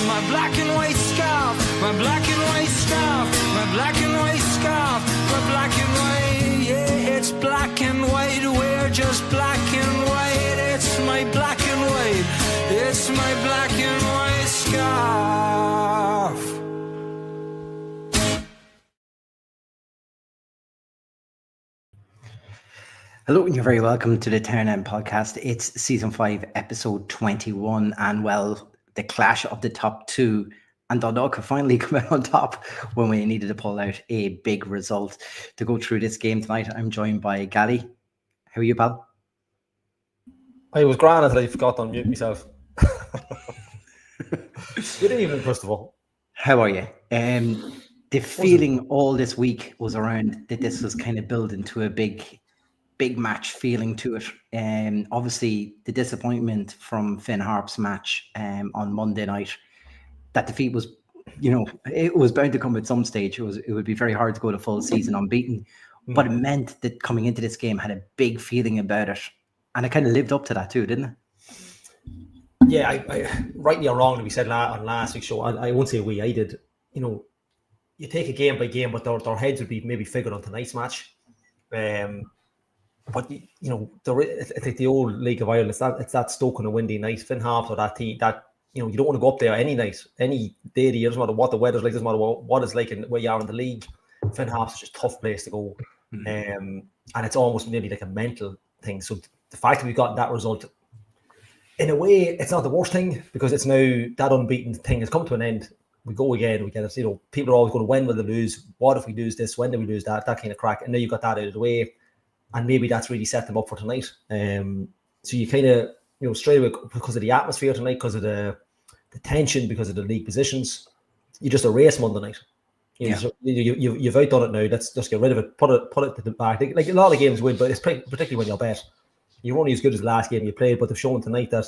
my black and white scarf, my black and white scarf, my black and white scarf, my black and white. Yeah, it's black and white. We're just black and white. It's my black and white. It's my black and white scarf. Hello, and you're very welcome to the Town End Podcast. It's season 5, episode 21, and well, the clash of the top two, and Dundalk have finally come out on top when we needed to pull out a big result. To go through this game tonight, I'm joined by Gally. How are you, pal? I was grand until I forgot to unmute myself. Good evening, first of all. How are you? The feeling all this week was around that this was kind of building to a big match feeling to it. Obviously, the disappointment from Finn Harp's match on Monday night, that defeat was, it was bound to come at some stage. It would be very hard to go the full season unbeaten, but it meant that coming into this game had a big feeling about it, and it kind of lived up to that too, didn't it? Yeah, I rightly or wrongly, we said on last week's show, I won't say I did, you take a game by game, but their heads would be maybe figured on tonight's match. But it's like the old League of Ireland. It's that Stoke on a windy night. Finn Harps or that team that you don't want to go up there any night, any day of the year. Doesn't matter what the weather's like. Doesn't matter what it's like and where you are in the league. Finn Harps is just a tough place to go, and it's almost maybe like a mental thing. So the fact that we got that result, in a way, it's not the worst thing because it's now that unbeaten thing has come to an end. We go again. We get it. People are always going, when will they lose? What if we lose this? When do we lose that? That kind of crack. And now you got that out of the way. And maybe that's really set them up for tonight. So you kind of, straight away, because of the atmosphere tonight, because of the tension, because of the league positions, you just erase Monday night. You've outdone it now. Let's just get rid of it. Put it to the back. Like a lot of games win, but it's particularly when you're bet. You're only as good as the last game you played, but they've shown tonight that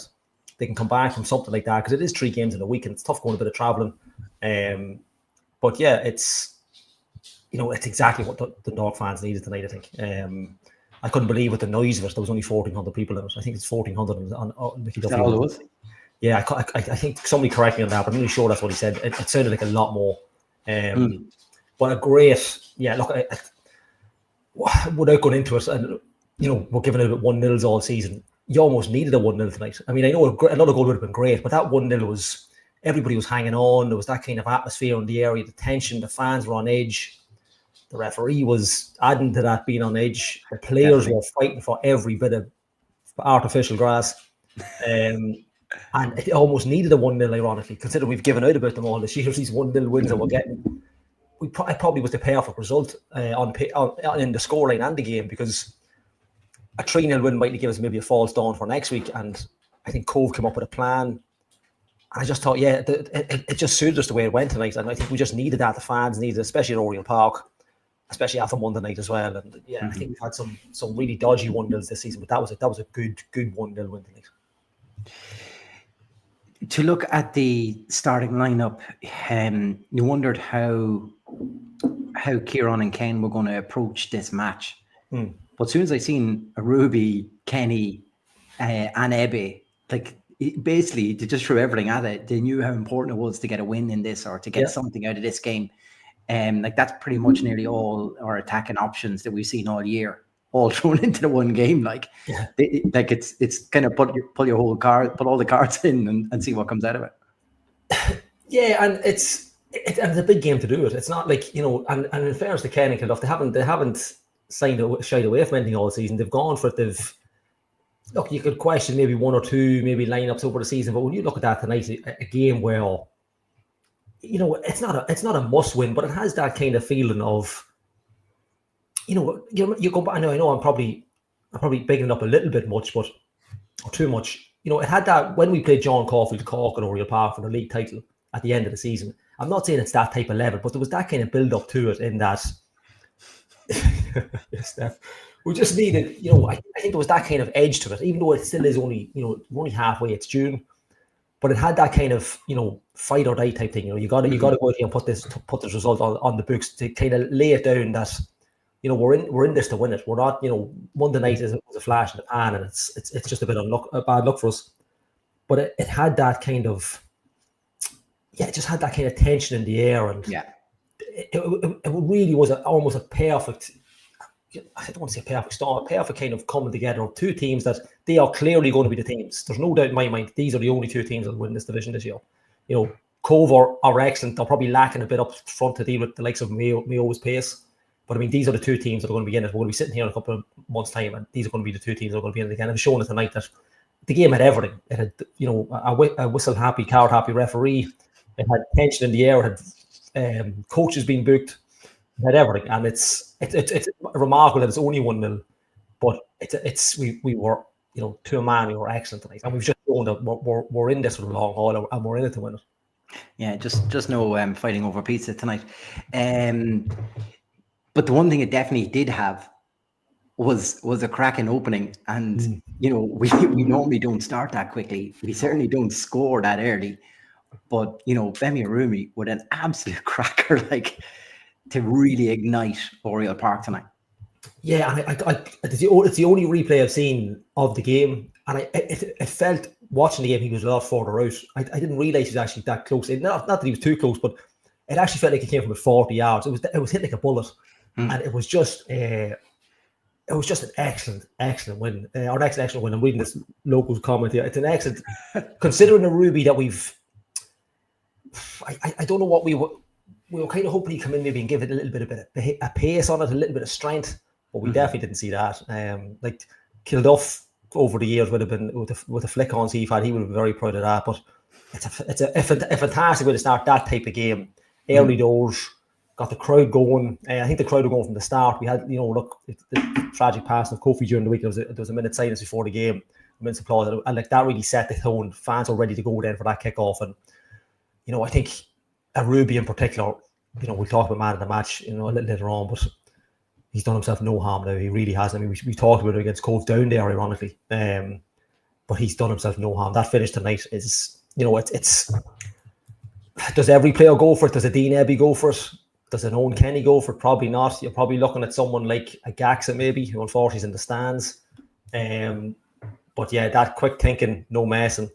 they can come back from something like that because it is 3 games in a week and it's tough going a bit of travelling. But yeah, it's exactly what the Dundalk fans needed tonight, I think. I couldn't believe with the noise of it, there was only 1,400 people in it. I think it's 1,400 on Mickey Duffy. All it was? Yeah, I think somebody correct me on that, but I'm really sure that's what he said. It sounded like a lot more. But a great, look, without going into it, and we're giving it 1-0s all season. You almost needed a 1-0 tonight. I mean, I know another goal would have been great, but that 1-0 was, everybody was hanging on. There was that kind of atmosphere in the area, the tension, the fans were on edge. The referee was adding to that, being on edge. The players were fighting for every bit of artificial grass. And it almost needed a 1-0, ironically, considering we've given out about them all this year. These 1-0 wins that we're getting. It probably was the payoff result in the scoreline and the game, because a 3-0 win might give us maybe a false dawn for next week. And I think Cobh came up with a plan. And I just thought, it just suited us the way it went tonight. And I think we just needed that. The fans needed it, especially at Oriel Park. Especially after Monday night as well, and I think we've had some really dodgy 1-0s this season, but that was a good 1-0 win tonight. To look at the starting lineup, you wondered how Kieran and Ken were going to approach this match. But as soon as I seen Ruby, Kenny, and Ebbe, basically they just threw everything at it. They knew how important it was to get a win in this or to get something out of this game. That's pretty much nearly all our attacking options that we've seen all year, all thrown into the one game. It's kind of put all the cards in and see what comes out of it. Yeah, and it's a big game to do it. It's not like, and in fairness to Ken and Kilduff, they haven't shied away from anything all season. They've gone for it. Look, you could question maybe 1 or 2 maybe lineups over the season, but when you look at that tonight, a game where it's not a must win, but it has that kind of feeling of, you go back. I know I'm probably bigging it up a little bit much, or too much. It had that when we played John Caulfield Cork and Oriel Park for the league title at the end of the season. I'm not saying it's that type of level, but there was that kind of build up to it in that. Yes, Steph. We just needed, I think there was that kind of edge to it, even though it still is only, we're only halfway. It's June. But it had that kind of, fight or die type thing. You got to go out here and put this result on the books to kind of lay it down that, we're in this to win it. We're not, Monday night was a flash in the pan, and it's just a bad luck for us. But it had that kind of, it just had that kind of tension in the air, and it really was almost a perfect. I don't want to say perfect storm, a perfect kind of coming together of two teams that they are clearly going to be the teams. There's no doubt in my mind these are the only two teams that will win this division this year. You know, Cobh are excellent. They're probably lacking a bit up front to deal with the likes of Mayo's pace. But I mean, these are the two teams that are going to be in it. We're going to be sitting here in a couple of months' time, and these are going to be the two teams that are going to be in it again. I've shown it tonight that the game had everything. It had, a whistle-happy, card-happy referee. It had tension in the air. It had coaches being booked. It had everything, and it's remarkable that it's only 1-0, but we were to a man we were excellent tonight, and we've just shown that we're in this for the long haul, and we're in it to win it. Yeah, just no fighting over pizza tonight. But the one thing it definitely did have was a cracking opening, and we normally don't start that quickly. We certainly don't score that early, but Femi Arumi with an absolute cracker, like, to really ignite Oriel Park tonight. Yeah, and it's the only replay I've seen of the game, and it felt watching the game he was a lot further out. I didn't realize he was actually that close. Not that he was too close, but it actually felt like he came from 40 yards. It was hit like a bullet, and it was just an excellent win. Or an excellent win. I'm reading this locals comment here. It's an excellent, considering the Ruby that we've. I don't know what we were kind of hoping he'd come in maybe and give it a little bit of a pace on it, a little bit of strength, but we definitely didn't see that. Like Kilduff over the years would have been with the flick-ons he'd had, he would have been very proud of that. But it's a fantastic way to start that type of game. Early doors, got the crowd going. I think the crowd were going from the start. We had, the tragic passing of Kofi during the week. There was a minute silence before the game, a minute's applause, and like that really set the tone. Fans were ready to go then for that kickoff, and I think Ruby in particular, we'll talk about man of the match, a little later on, but he's done himself no harm now. He really has. I mean, we talked about it against Cobh down there, ironically, but he's done himself no harm. That finish tonight is, it's. Does every player go for it? Does a Dean Ebby go for it? Does an Owen Kenny go for it? Probably not. You're probably looking at someone like a Gaxa maybe, who unfortunately is in the stands. But yeah, that quick thinking, no messing.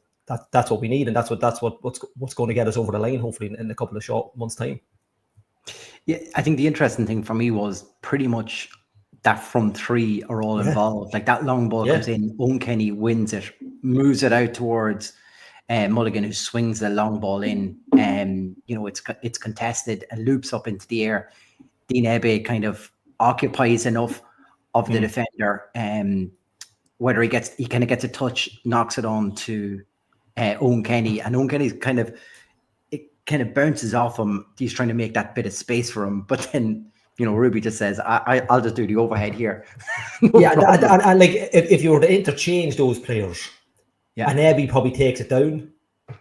That's what we need, and that's what's going to get us over the line, hopefully in a couple of short months' time. Yeah, I think the interesting thing for me was pretty much that front three are all involved. Like that long ball comes in, Owen Kenny wins it, moves it out towards Mulligan, who swings the long ball in. It's contested and loops up into the air. Dean Ebbe kind of occupies enough of the defender, whether he kind of gets a touch, knocks it on to Owen Kenny, and Owen Kenny's kind of bounces off him. He's trying to make that bit of space for him, but then Ruby just says, "I'll just do the overhead here." And like if you were to interchange those players, and Ebby probably takes it down,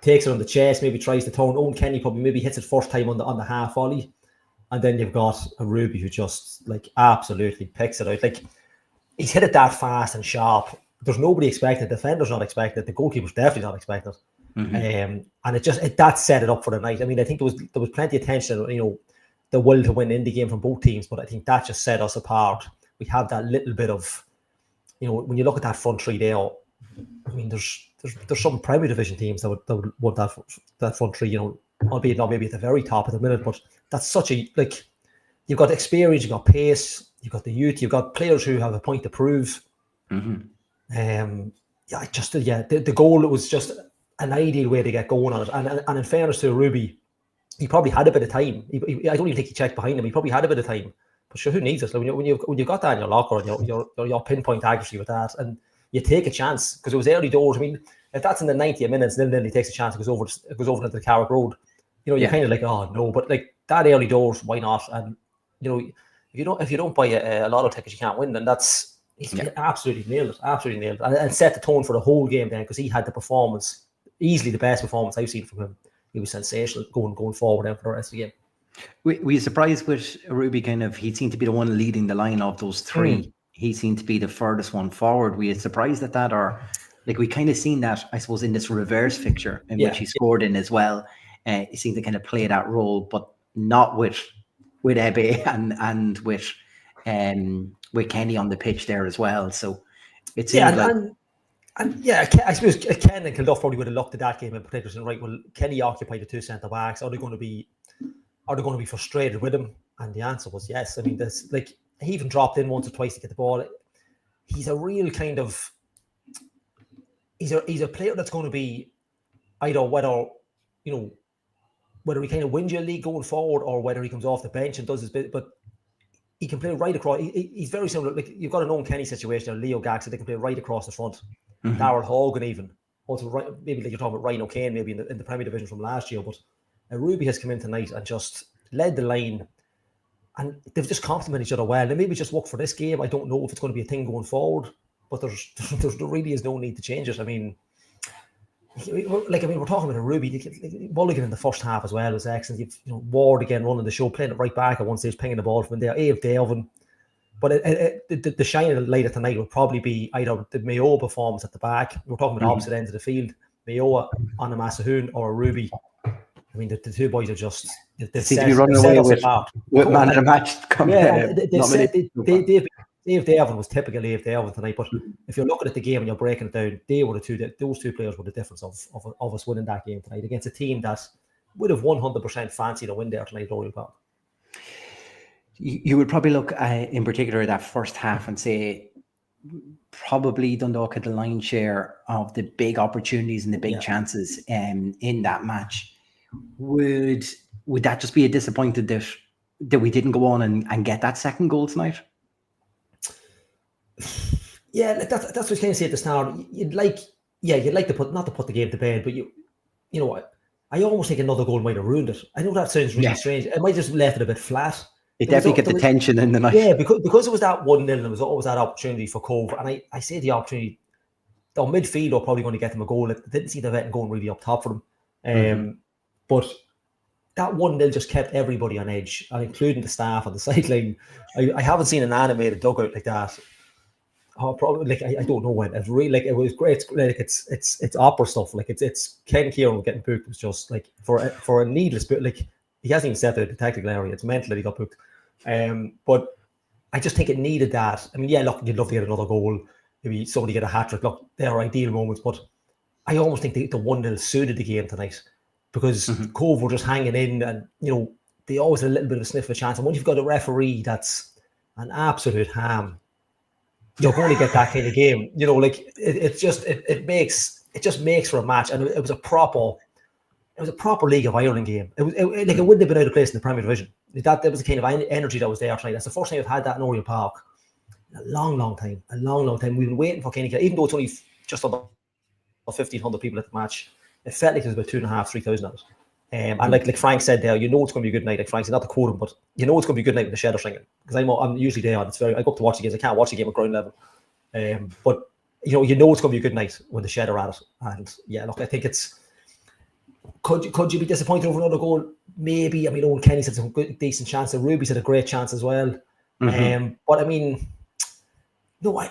takes it on the chest, maybe tries to turn. Owen Kenny probably maybe hits it first time on the half volley, and then you've got a Ruby who just like absolutely picks it out. Like he's hit it that fast and sharp. There's nobody expecting it. The defender's not expecting it. The goalkeeper's definitely not expecting it. And that set it up for the night. I mean, I think there was plenty of tension, the will to win in the game from both teams, but I think that just set us apart. We have that little bit of, when you look at that front three there, I mean, there's some Premier Division teams that would want that front three, albeit not maybe at the very top at the minute, but that's such a, like, you've got experience, you've got pace, you've got the youth, you've got players who have a point to prove. The goal was just an ideal way to get going on it. And in fairness to Ruby, he probably had a bit of time. I don't even think he checked behind him. He probably had a bit of time. But sure, who needs it? Like when you've got that in your locker and your pinpoint accuracy with that, and you take a chance because it was early doors. I mean, if that's in the 90th minutes, then he takes a chance. It goes over into the Carrick Road. You're kind of like, oh no, but like that early doors, why not? And if you don't buy a lot of tickets, you can't win. And that's absolutely nailed it, and set the tone for the whole game then, because he had the performance, easily the best performance I've seen from him. He was sensational going forward then for the rest of the game. Were you surprised with Ruby? He seemed to be the one leading the line of those three. He seemed to be the furthest one forward. Were you surprised at that, or like we kind of seen that, I suppose, in this reverse fixture in which he scored in as well? He seemed to kind of play that role, but not with Ebbe and with Kenny on the pitch there as well. So it seemed And yeah, I suppose Ken and Kilduff probably would have looked at that game in particular saying, right, well, Kenny occupied the two centre backs. Are they going to be frustrated with him? And the answer was yes. I mean, he even dropped in once or twice to get the ball. He's a real kind of he's a player that's going to be either whether he kind of wins your league going forward or whether he comes off the bench and does his bit, but he can play right across. He's very similar. Like you've got an own Kenny situation or Leo Gax, so they can play right across the front. Mm-hmm. Darryl Hogan even. Also, right, maybe like you're talking about Ryan O'Kane, maybe in the Premier Division from last year, but Ruby has come in tonight and just led the line, and they've just complemented each other well. They maybe just work for this game. I don't know if it's going to be a thing going forward, but there really is no need to change it. I mean, we're talking about a Ruby. Mulligan in the first half as well was excellent. Ward again running the show, playing it right back at one stage, pinging the ball from there. Ave Delvin. But the shining light of tonight would probably be either the Mayo performance at the back. We're talking about opposite ends of the field. Mayo on a Masahoon or a Ruby. I mean, the two boys are just... They seem to be running away with man of the match. Dave Devon was typical Dave Devon tonight, but if you're looking at the game and you're breaking it down, those two players were the difference of us winning that game tonight against a team that would have 100% fancied a win there tonight at Oriel Park. You would probably look in particular at that first half and say probably Dundalk had the lion's share of the big opportunities and the big chances in that match. Would that just be a disappointed that we didn't go on and get that second goal tonight? Yeah, that's what I was kind of saying at the start. You'd like to not to put the game to bed, but I almost think another goal might have ruined it. I know that sounds really strange. It might just left it a bit flat. It definitely get the tension in the night. Yeah, because it was that 1-0, there was always that opportunity for Cobh. And I say the opportunity, the midfield are probably going to get them a goal. It didn't see the vet going really up top for them. But that 1-0 just kept everybody on edge, including the staff on the sideline. I haven't seen an animated dugout like that. Oh, probably I don't know when. It's really it was great. It's opera stuff. It's Ken Kieran getting booked was just for a needless, but he hasn't even stepped out of the tactical area. It's mental that he got booked. But I just think it needed that. I mean, look, you'd love to get another goal. Maybe somebody get a hat trick. Look, they're ideal moments, but I almost think the 1-0 suited the game tonight because Cobh were just hanging in, and they always had a little bit of a sniff of a chance. And when you've got a referee that's an absolute ham, you're going to get that kind of game. It just makes for a match, and it was a proper League of Ireland game. It wouldn't have been out of place in the Premier Division. That was the kind of energy that was there tonight. That's the first time we've had that in Oriel Park in a long time. We've been waiting for Kenny, even though it's only just under 1,500 people at the match. It felt like there was about 2,500-3,000 of it. And like Frank said there, it's going to be a good night. Like Frank said, not to quote him, but it's going to be a good night with the shed singing, because I'm usually there. I go up to watch the games. I can't watch the game at ground level, but it's going to be a good night when the shed are at it. And look, I think it's. Could you be disappointed over another goal? Maybe. I mean, Owen Kenny's had some good, decent chances. Ruby's had a great chance as well. But I mean, no, I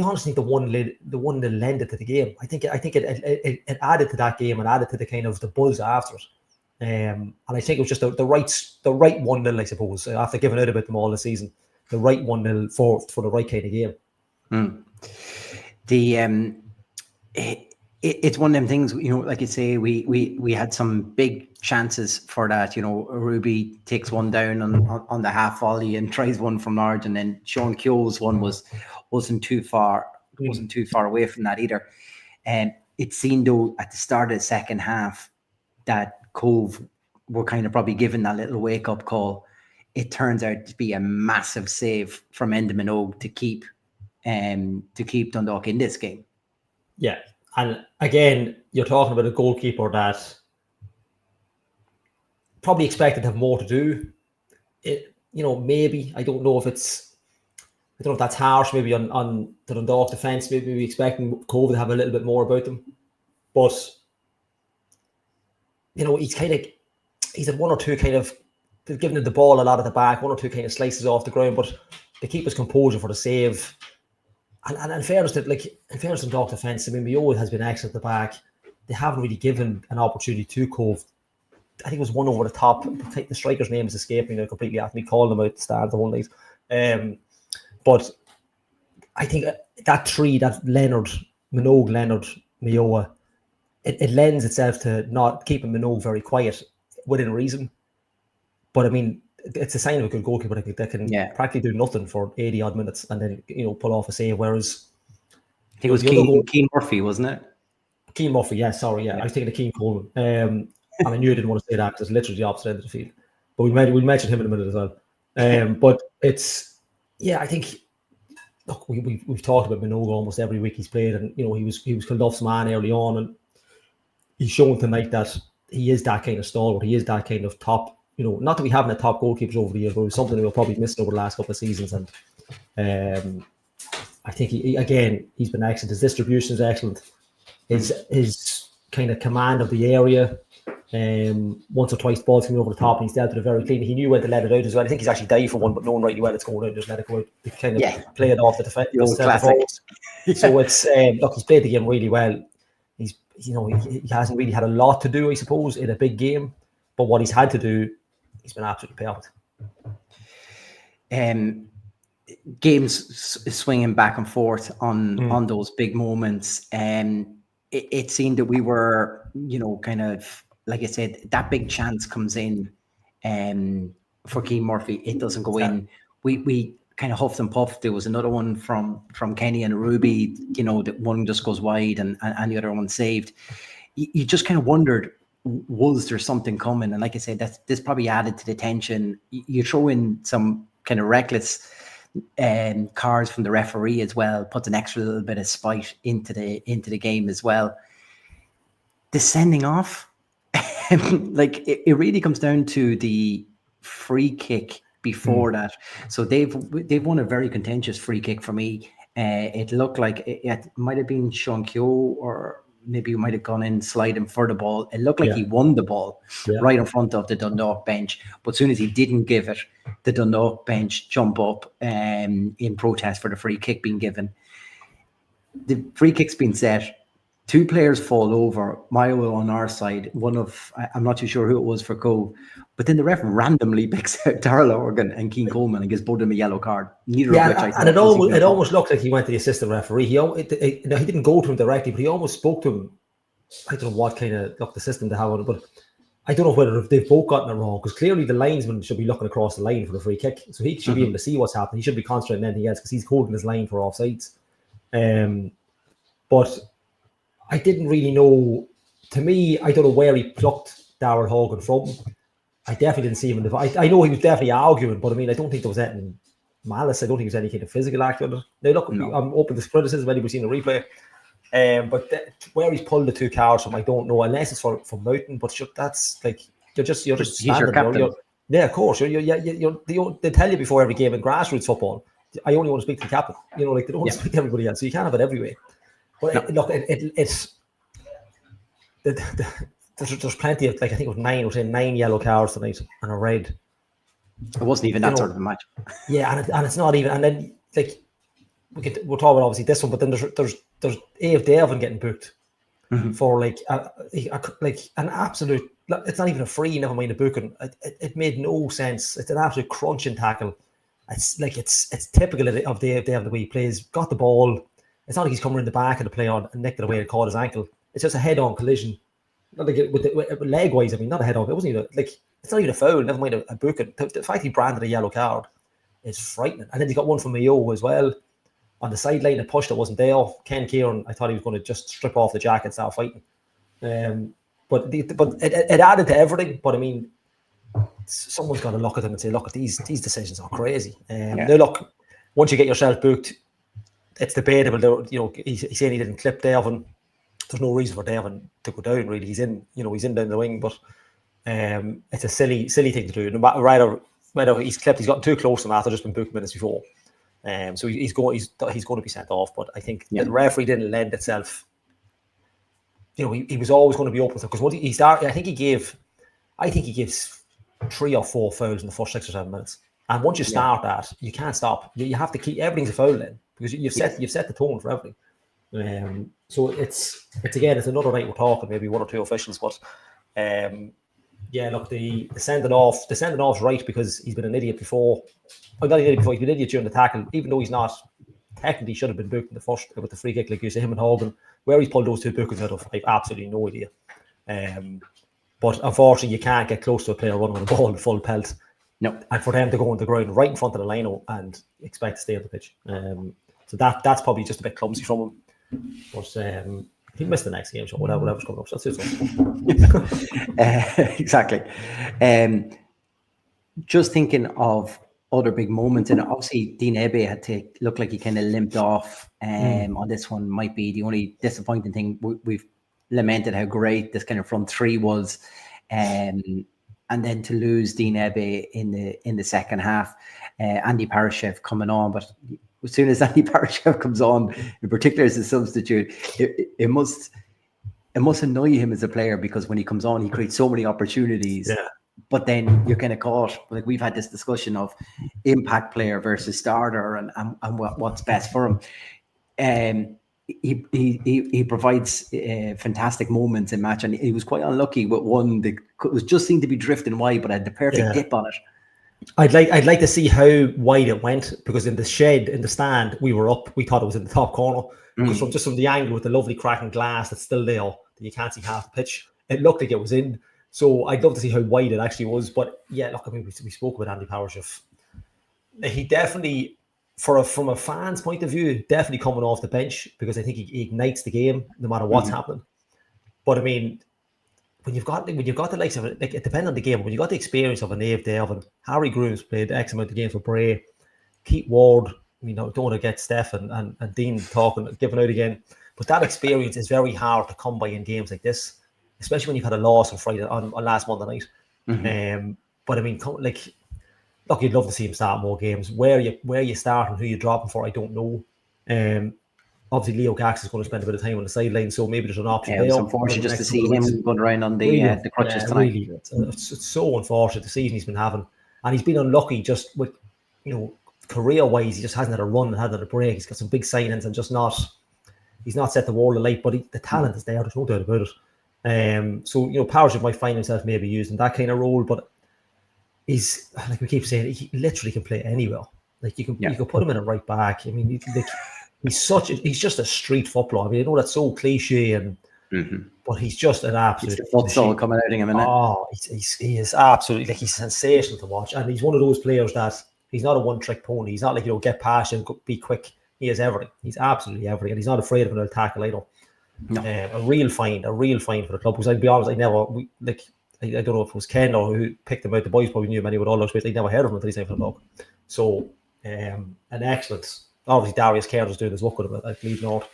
honestly think the one that lended to the game. I think it added to that game and added to the kind of the buzz after it. And I think it was just the right 1-0, I suppose. After giving out about them all this season, the right 1-0 for the right kind of game. It's one of them things, like you say, we had some big chances for that. Ruby takes one down on the half volley and tries one from large, and then Sean Keogh's one wasn't too far away from that either. And it seemed though at the start of the second half that Cobh were kind of probably given that little wake up call. It turns out to be a massive save from Enda Minogue to keep Dundalk in this game. Yeah. And again, you're talking about a goalkeeper that probably expected to have more to do. Maybe I don't know if that's harsh. Maybe on the Dundalk defence, maybe we expecting Cobh to have a little bit more about them. But he's had one or two kind of they've given him the ball a lot at the back, one or two kind of slices off the ground, but they keep his composure for the save. And in fairness to Dundalk defence, I mean, Mayo has been excellent at the back. They haven't really given an opportunity to Cobh. I think it was one over the top. The striker's name is escaping me completely after me calling them out at the start of the whole night. But I think that three, that Leonard, Minogue, Leonard, Mayoa, it lends itself to not keeping Minogue very quiet within reason. But I mean, it's a sign of a good goalkeeper. I think that can practically do nothing for 80 odd minutes and then pull off a save. Whereas I think it was Keane Murphy, wasn't it? Keane Murphy, yeah. Sorry, yeah. I was thinking of Keane Coleman. And I knew I didn't want to say that because it's literally the opposite end of the field. But we'll mention him in a minute as well. But it's, I think, look, we've talked about Minogue almost every week he's played, and he was Kilduff's man early on, and he's shown tonight that he is that kind of stalwart. He is that kind of top. Not that we haven't had top goalkeepers over the years, but it was something we'll probably missed over the last couple of seasons. And I think he's been excellent. His distribution is excellent. His kind of command of the area. Once or twice balls coming over the top and he's dealt with it very clean. He knew when to let it out as well. I think he's actually dived for one, but knowing rightly well it's going out, just let it go out. He kind of play it off the defense. So it's look, he's played the game really well. He's he hasn't really had a lot to do, I suppose, in a big game, but what he's had to do, he's been absolutely perfect. Games swinging back and forth on those big moments. It seemed that we were, kind of, like I said, that big chance comes in for Keane Murphy. It doesn't go in. We kind of huffed and puffed. There was another one from Kenny and Ruby, that one just goes wide and the other one saved. You just kind of wondered, was there something coming? And like I said, this probably added to the tension. You throw in some kind of reckless cards from the referee as well, puts an extra little bit of spite into the game as well. The sending off, like it really comes down to the free kick before that. So they've won a very contentious free kick for me. It looked like it might have been Sean Keogh, or maybe he might have gone in sliding for the ball. It looked like he won the ball right in front of the Dundalk bench. But as soon as he didn't give it, the Dundalk bench jump up in protest for the free kick being given. The free kick's been set. Two players fall over, Mayo on our side. I'm not too sure who it was for Cobh, but then the ref randomly picks out Darrell Organ and Keane Coleman and gives both of them a yellow card. Neither of which I thought. And it almost looked like he went to the assistant referee. He didn't go to him directly, but he almost spoke to him. I don't know what kind of the system they have on it, but I don't know whether they've both gotten it wrong, because clearly the linesman should be looking across the line for the free kick, so he should be able to see what's happening. He should be concentrating on anything else because he's holding his line for offsides. But I didn't really know. To me, I don't know where he plucked Darrell Hogan from. I definitely didn't see him in the. I know he was definitely arguing, but I mean, I don't think there was anything malice. I don't think there was any kind of physical act on it. Now, look, I'm open to criticism. Anybody's seen the replay, but where he's pulled the two cards from, I don't know. Unless it's for Mountain, but that's like you're just he's your captain. Of course. They tell you before every game in grassroots football, I only want to speak to the captain. They don't want to speak to everybody else. So you can't have it every way. But there's plenty of, like, I think it was 9 yellow cards tonight and a red. It wasn't even that sort of a match. Yeah, and it's not even. And then like we'll talk about obviously this one, but then there's A.F. Devon getting booked for like an absolute. It's not even a free. Never mind a booking. It made no sense. It's an absolute crunching tackle. It's typical of A.F. Devon, the way he plays. Got the ball. It's not like he's coming in the back of the play on and nicked it away and caught his ankle. It's just a head-on collision. Not like with leg-wise, I mean, not a head-on. It wasn't even it's not even a foul. Never mind a booking. The fact he branded a yellow card is frightening. And then he got one from Mayo as well on the sideline. A push that wasn't there. Ken Kieran, I thought he was going to just strip off the jacket and start fighting. But it added to everything. But I mean, someone's got to look at them and say, look, these decisions are crazy. Now look, once you get yourself booked, it's debatable. He's saying he didn't clip Devon. There's no reason for Devon to go down. Really, he's in down the wing, but it's a silly thing to do. No matter whether he's clipped, he's gotten too close to him after just been booked minutes before. So he's going to be sent off. But I think the referee didn't lend itself. He was always going to be open because once he started, I think he gives 3 or 4 fouls in the first 6 or 7 minutes. And once you start that, you can't stop. You have to keep everything's a foul then, because you've set the tone for everything. So it's another night we're talking, maybe 1 or 2 officials, but look, the sending off's right because he's been an idiot before. Well, not an idiot before, he's been an idiot during the tackle, even though he's not technically should have been booked in the first with the free kick, like you say, him and Hogan. Where he's pulled those two bookings out of, I've absolutely no idea. But unfortunately, you can't get close to a player running with a ball in full pelt. No. And for them to go on the ground right in front of the line and expect to stay on the pitch. So that's probably just a bit clumsy from him. But he'll miss the next game, so whatever's coming up. So that's it. Exactly. Just thinking of other big moments, and obviously Dean Ebe had to look like he kind of limped off on this one. Might be the only disappointing thing. We've lamented how great this kind of front three was, and then to lose Dean Ebe in the second half. Andy Parashev coming on, but as soon as Andy Parashev comes on, in particular as a substitute, it must annoy him as a player, because when he comes on, he creates so many opportunities. Yeah. But then you're kind of caught, like we've had this discussion of impact player versus starter and what's best for him. He provides fantastic moments in match, and he was quite unlucky with one that was just seemed to be drifting wide, but had the perfect dip on it. I'd like to see how wide it went, because in the stand we were up. We thought it was in the top corner, because from the angle with the lovely cracking glass that's still there, that you can't see half the pitch, it looked like it was in. So I'd love to see how wide it actually was. But yeah, look, I mean, we spoke about Andy Parashev. He definitely, from a fan's point of view, definitely coming off the bench, because I think he ignites the game no matter what's happening. But I mean, when you've got the likes of it, like, it depends on the game. When you got the experience of a Nave Devon, Harry Grooms played X amount of games for Bray, Keith Ward, don't want to get Steph and Dean giving out again. But that experience is very hard to come by in games like this, especially when you've had a loss on Friday on last Monday night. But I mean, look, you'd love to see him start more games. Where you start and who you drop him for, I don't know. Obviously, Leo Gax is going to spend a bit of time on the sideline, so maybe there's an option there. It's unfortunate just to see him going around on the crutches tonight. Really, it's so unfortunate, the season he's been having. And he's been unlucky just with, career-wise, he just hasn't had a run and hasn't had a break. He's got some big signings and he's not set the world alight, but the talent is there, there's no doubt about it. So, Parashev might find himself maybe used in that kind of role, but he's, like we keep saying, he literally can play anywhere. Like, you can put him in a right back. I mean, he's just a street footballer. I mean, I know that's so cliche, but he's just an absolute. It's the futsal coming out of him, isn't it? Oh, he is absolutely, like, he's sensational to watch, and he's one of those players that he's not a one-trick pony. He's not like, get past and be quick. He is everything. He's absolutely everything, and he's not afraid of an tackle either. No. A real find for the club. Because I'd be honest, I don't know if it was Ken or who picked him out. The boys probably knew him anyway with all those space. They never heard of him until he signed for the club. So, an excellent. Obviously, Darius Kerr was doing his work with him, I believe not.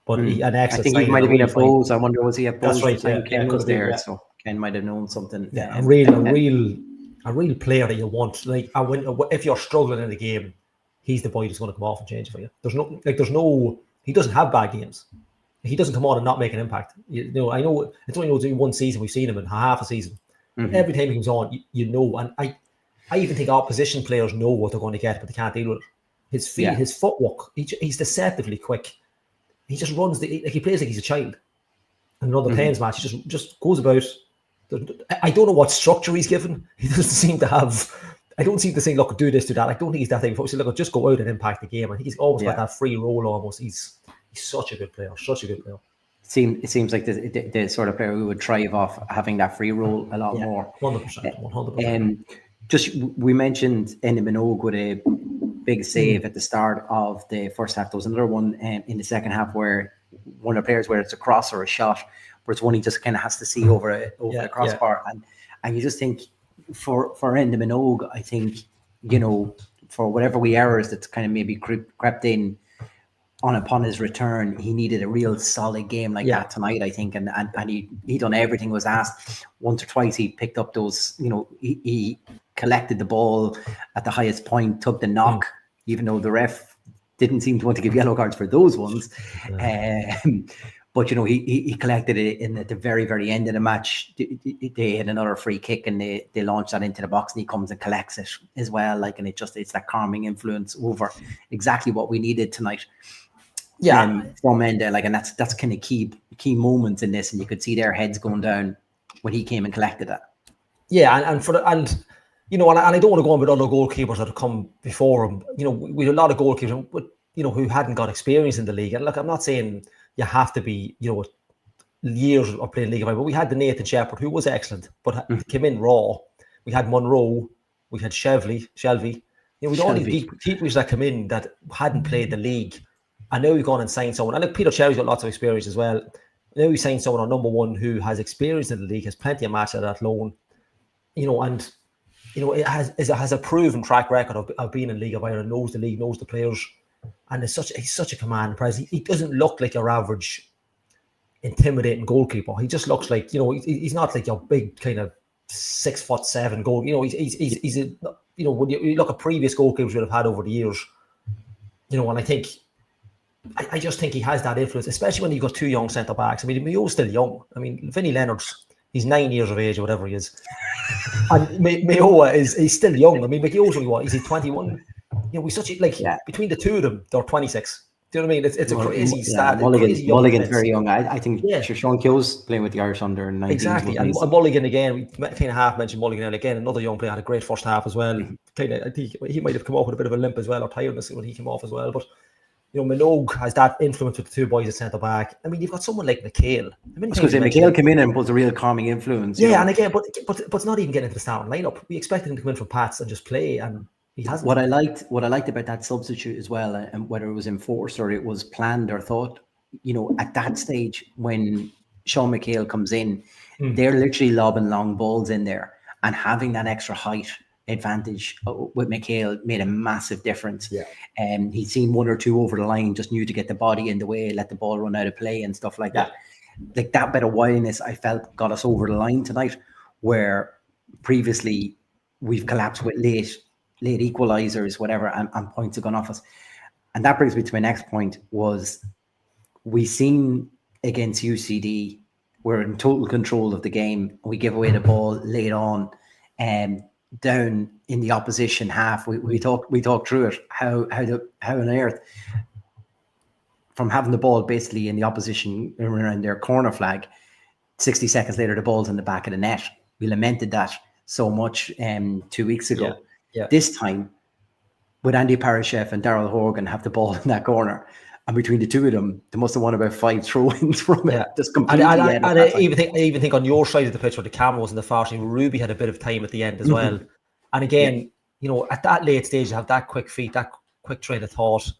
But an excellent. I think he might have been at Bowes. I wonder, was he at Bowes? That's right. Ken was there, so Ken might have known something. Yeah, a real player that you want. Like, if you're struggling in the game, he's the boy who's going to come off and change it for you. There's no. He doesn't have bad games. He doesn't come on and not make an impact. I know it's only one season we've seen him in, half a season. Every time he comes on, and I even think opposition players know what they're going to get, but they can't deal with it. His feet, his footwork, he's deceptively quick. He just runs he plays like he's a child. And another Payne's match, he just goes about. I don't know what structure he's given. He doesn't seem to have. I don't seem to say, look, do this, do that. I don't think he's that thing. He said, look, just go out and impact the game. I think he's almost got that free role almost. He's such a good player. It seems like the sort of player who would thrive off having that free role a lot more. 100%. Just we mentioned Enda Minogue with a big save at the start of the first half. There was another one in the second half where one of the players, where it's a cross or a shot, where it's one he just kind of has to see over the crossbar, and you just think for Enda Minogue, I think for whatever errors that's kind of maybe crept in upon his return, he needed a real solid game like that tonight, I think, and he done everything was asked. Once or twice he picked up those, he collected the ball at the highest point, took the knock, even though the ref didn't seem to want to give yellow cards for those ones. But he collected it at the very, very end of the match. They had another free kick and they launched that into the box, and he comes and collects it as well. Like, and it's that calming influence over exactly what we needed tonight. From Enda, like, and that's kind of key moments in this, and you could see their heads going down when he came and collected it. Yeah, and I don't want to go on with other goalkeepers that have come before him. We had a lot of goalkeepers, but who hadn't got experience in the league. And look, I'm not saying you have to be, years of playing league, but we had the Nathan Shepherd, who was excellent, but came in raw. We had Monroe, we had Shelby. We'd all these people that come in that hadn't played the league. And now we've gone and signed someone. And look, Peter Cherry's got lots of experience as well. Now we signed someone on number one who has experience in the league, has plenty of matches at that loan, and it has a proven track record of being in League of Ireland, knows the league, knows the players, and he's such a command presence. He doesn't look like your average intimidating goalkeeper. He just looks like, he's not like your big kind of 6'7" goal. He's a, when you look at previous goalkeepers we'd have had over the years, and I just think he has that influence, especially when you've got two young centre backs. I mean, Mayo's still young. I mean, Vinnie Leonard's, he's 9 years of age or whatever he is. And Mayo he's still young. I mean, McGill's only what? Is he 21? Between the two of them, they're 26. Do you know what I mean? It's a crazy stat. Mulligan's very young. I think Sean Keogh's playing with the Irish under 19. Exactly. And Mulligan again, we kind of half mentioned Mulligan, and again, another young player, had a great first half as well. I think he might have come off with a bit of a limp as well, or tiredness when he came off as well. But Minogue has that influence with the two boys at centre back. I mean, you've got someone like McHale. Because McHale came in and was a real calming influence. Yeah, and again, but it's not even getting into the starting lineup. We expected him to come in from Pats and just play, and he hasn't. What I liked about that substitute as well, and whether it was enforced or it was planned or thought, at that stage when Sean McHale comes in, they're literally lobbing long balls in there, and having that extra height advantage with McHale made a massive difference. Yeah. He'd seen one or two over the line, just knew to get the body in the way, let the ball run out of play and stuff like that. Like that bit of wildness, I felt got us over the line tonight, where previously we've collapsed with late equalizers, whatever, and points have gone off us. And that brings me to my next point, was we seen against UCD, we're in total control of the game. We give away the ball late on, and down in the opposition half. We talked through it, how on earth, from having the ball basically in the opposition around their corner flag, 60 seconds later the ball's in the back of the net. We lamented that so much 2 weeks ago. Yeah. This time, with Andy Parashef and Daryl Horgan have the ball in that corner, and between the two of them, they must have won about 5 throw-ins from it. Just completely. And I even think on your side of the pitch where the camera was in the far side, Ruby had a bit of time at the end as well. And again, at that late stage, you have that quick feet, that quick train of thought,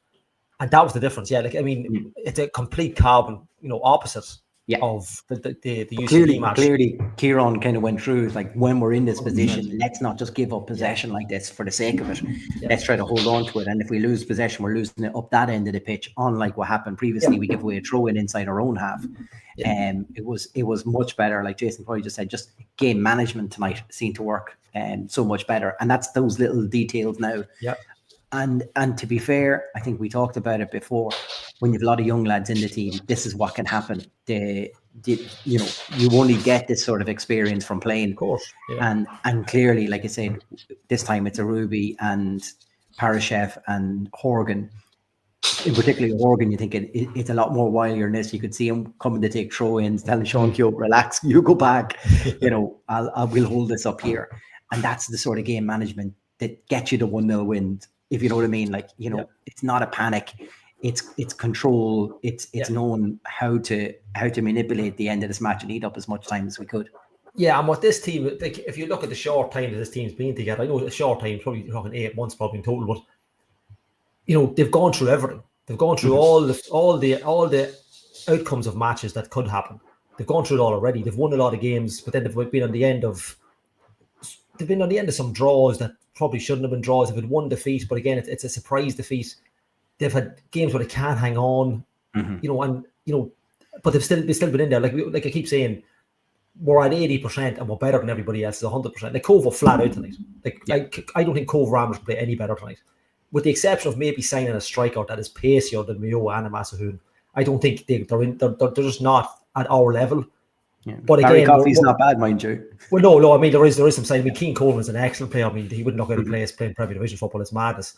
and that was the difference. Yeah, it's a complete carbon, opposite of the UCD match. Clearly, Kieran kind of went through. It's like, when we're in this position, let's not just give up possession like this for the sake of it. Let's try to hold on to it. And if we lose possession, we're losing it up that end of the pitch. Unlike what happened previously, we give away a throw-in inside our own half. It was much better. Like Jason probably just said, just game management tonight seemed to work so much better. And that's those little details now. Yeah. And to be fair, I think we talked about it before. When you have a lot of young lads in the team, this is what can happen. You only get this sort of experience from playing. Of course. Yeah. And clearly, like I said, this time it's a Ruby and Parashef and Horgan. In particular, Horgan, you think it's a lot more wilier than this. You could see him coming to take throw-ins, telling Sean Keough, relax, you go back. We'll hold this up here. And that's the sort of game management that gets you the 1-0 win. If you know what I mean, it's not a panic, it's control. It's knowing how to manipulate the end of this match and eat up as much time as we could. Yeah, and what this team, if you look at the short time that this team's been together, I know a short time, probably talking 8 months probably in total, but they've gone through everything. They've gone through all the outcomes of matches that could happen. They've gone through it all already. They've won a lot of games, but then they've been on the end of some draws that probably shouldn't have been draws. They've had one defeat, but again, it's a surprise defeat. They've had games where they can't hang on, but they've still been in there. Like I keep saying, we're at 80% and we're better than everybody else. Is 100%. Like Cobh were flat out tonight. I don't think Cobh Ramblers play any better tonight, with the exception of maybe signing a striker that is pacier than Mayo and Amasahoon. I don't think they're just not at our level. Yeah. But Barry Coffey's not bad, mind you. Well, no. I mean, there is some side. I mean, Keane Coleman's an excellent player. I mean, he wouldn't look out of place playing Premier Division football. It's madness.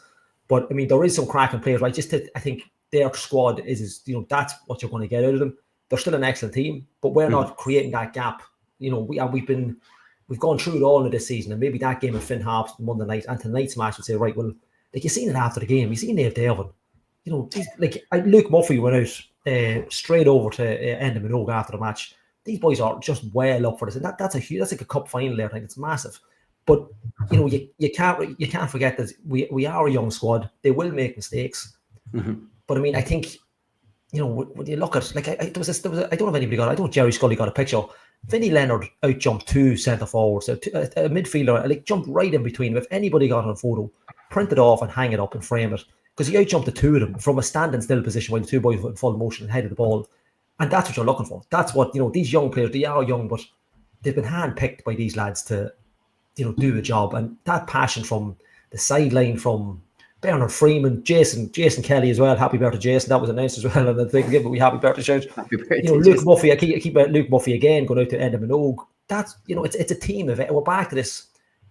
But I mean, there is some cracking players, right? I think their squad is that's what you're going to get out of them. They're still an excellent team, but we're not creating that gap. We've gone through it all in this season, and maybe that game of Finn Harps Monday night and tonight's match would say, right, well, like you seen it after the game, you seen Dave Delvin. Luke Murphy went out straight over to Enda Minogue after the match. These boys are just well up for this, and that's like a cup final there. I think it's massive. But you can't forget that we are a young squad. They will make mistakes. Mm-hmm. But I mean, I think when you look at I don't know if anybody got. I don't know if Jerry Scully got a picture. Vinnie Leonard out jumped 2 centre forwards, a midfielder, jumped right in between them. If anybody got on a photo, print it off and hang it up and frame it, because he out jumped the 2 of them from a standing still position while the 2 boys were in full motion and headed the ball. And that's what you're looking for. That's what these young players. They are young, but they've been handpicked by these lads to do a job. And that passion from the sideline, from Bernard Freeman, Jason Kelly as well. Happy birthday, Jason. That was announced as well. And I think give we happy birthday shout. Happy birthday, Luke Murphy. I keep Luke Murphy again going out to Enda Minogue. That's it's a team event. We're back to this.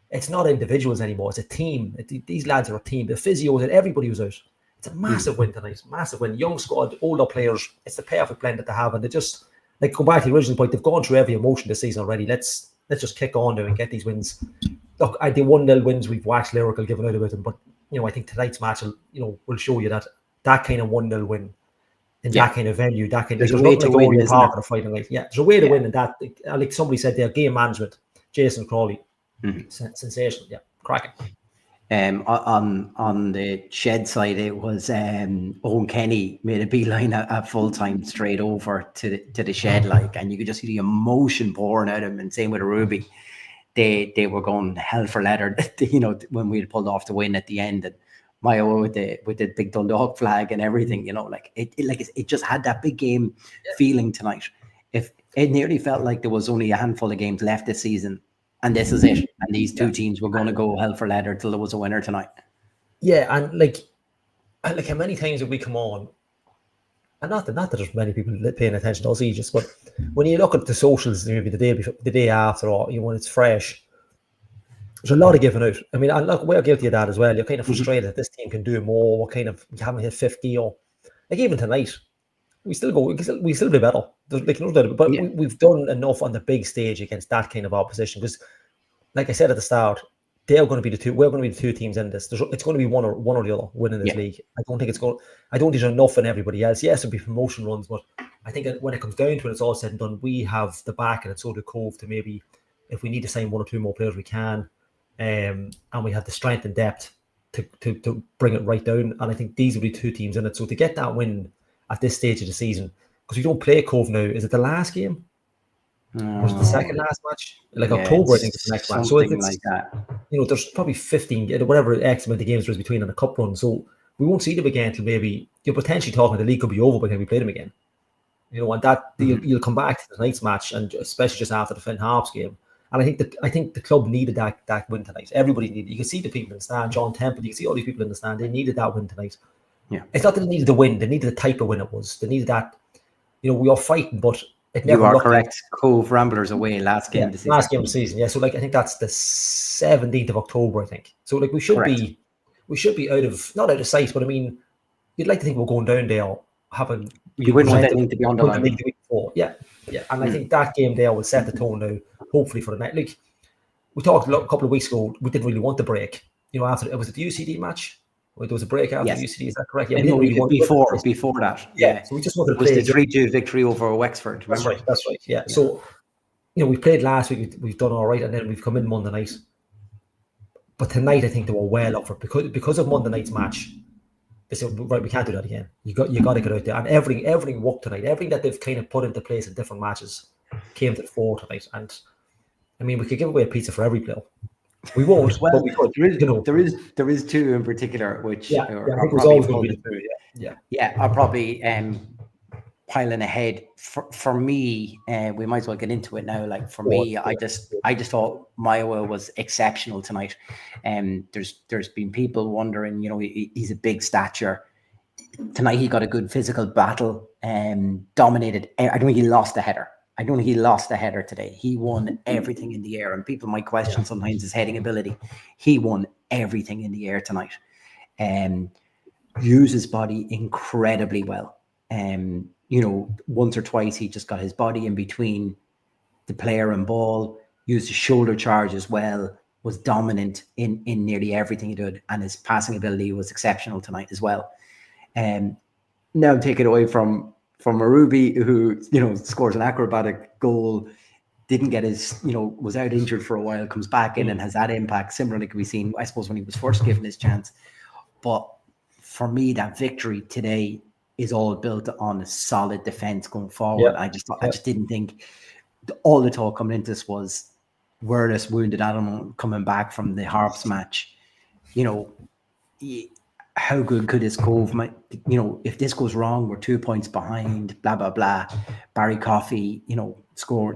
It's not individuals anymore. It's a team. These lads are a team. The physios and everybody was out. It's a massive win tonight. Massive win. Young squad, older players. It's the perfect blend that they have, and they just go back to the original point. They've gone through every emotion this season already. Let's just kick on now and get these wins. Look, the 1-0 wins we've waxed lyrical giving out about them, but I think tonight's match will show you that kind of 1-0 win in that kind of venue, that kind of Oriel Park on a Friday night. Yeah, there's a way to win in that. Like somebody said there, game management. Jason Crawley, sensational. Yeah, cracking. On the Shed side, it was Owen Kenny made a beeline at full time straight over to the Shed, and you could just see the emotion pouring out of him. And same with Ruby, they were going hell for leather. When we had pulled off the win at the end, and Mayo with the big Dundalk flag and everything. It just had that big game feeling tonight. If it nearly felt like there was only a handful of games left this season. And this is it. And these 2 teams were going to go hell for leather till there was a winner tonight. Yeah, and how many times have we come on? And not that there's many people paying attention to us, just but when you look at the socials, maybe the day before, the day after, or when it's fresh, there's a lot of giving out. I mean, and look, we're guilty of that as well. You're kind of frustrated that this team can do more. We haven't hit 50 or even tonight. We still do better. But we've done enough on the big stage against that kind of opposition. Because, like I said at the start, they're going to be the two. We're going to be the 2 teams in this. It's going to be one or the other winning this league. I don't think there's enough in everybody else. Yes, it'll be promotion runs, but I think when it comes down to it, it's all said and done. We have the back, and so do Cobh, to maybe, if we need to sign 1 or 2 more players, we can, and we have the strength and depth to bring it right down. And I think these will be 2 teams in it. So to get that win at this stage of the season, because we don't play Cobh now. Is it the last game? Or is it the second last match? October, I think it's the next match. So it's like that. There's probably 15, whatever X amount of games there is between on a cup run. So we won't see them again until maybe you're potentially talking the league could be over by the time we play them again. And that you'll come back to tonight's match, and especially just after the Finn Harps game. And I think the club needed that win tonight. Everybody needed. You can see the people in the stand, John Temple. You can see all these people in the stand. They needed that win tonight. Yeah, it's not that they needed the win; they needed the type of win it was. They needed that. We are fighting, but it never. You are correct. Cobh Ramblers away last game of the season. Last game of the season, yeah. So I think that's the 17th of October, I think. So we should be out of not out of sight, but I mean, you'd like to think we're going down there having. You wouldn't want anything to be underlined. The week before. Yeah, and I think that game there will set the tone now. Hopefully for the night. We talked a couple of weeks ago. We didn't really want the break. After it was the UCD match. There was a break after UCD, is that correct? Yeah, before that. Yeah. So we just wanted to play. It was the 3-2 victory over Wexford. Remember? That's right. Yeah. So, we played last week. We've done all right, and then we've come in Monday night. But tonight, I think they were well up for it because of Monday night's match. They said, right, we can't do that again. You got to get out there, and everything worked tonight. Everything that they've kind of put into place in different matches came to the fore tonight. And I mean, we could give away a pizza for every player. We won't. Well, there is 2 in particular, which I think was always going to be the 2. Yeah. Are probably piling ahead. For me, we might as well get into it now. Me, I just thought Mayo was exceptional tonight. There's been people wondering, he's a big stature. Tonight he got a good physical battle and dominated. I don't think he lost a header. I don't think he lost a header today. He won everything in the air. And people might question sometimes his heading ability. He won everything in the air tonight. Used his body incredibly well. Once or twice he just got his body in between the player and ball, used his shoulder charge as well, was dominant in nearly everything he did. And his passing ability was exceptional tonight as well. Now take it away from Ruby, who scores an acrobatic goal, didn't get his, was out injured for a while, comes back in and has that impact. Similarly, could be seen, I suppose, when he was first given his chance. But for me, that victory today is all built on a solid defense going forward. I just didn't think all the talk coming into this was we're this wounded animal coming back from the Harps match. How good could this Cobh? If this goes wrong, we're 2 points behind, blah, blah, blah. Barry Coffey,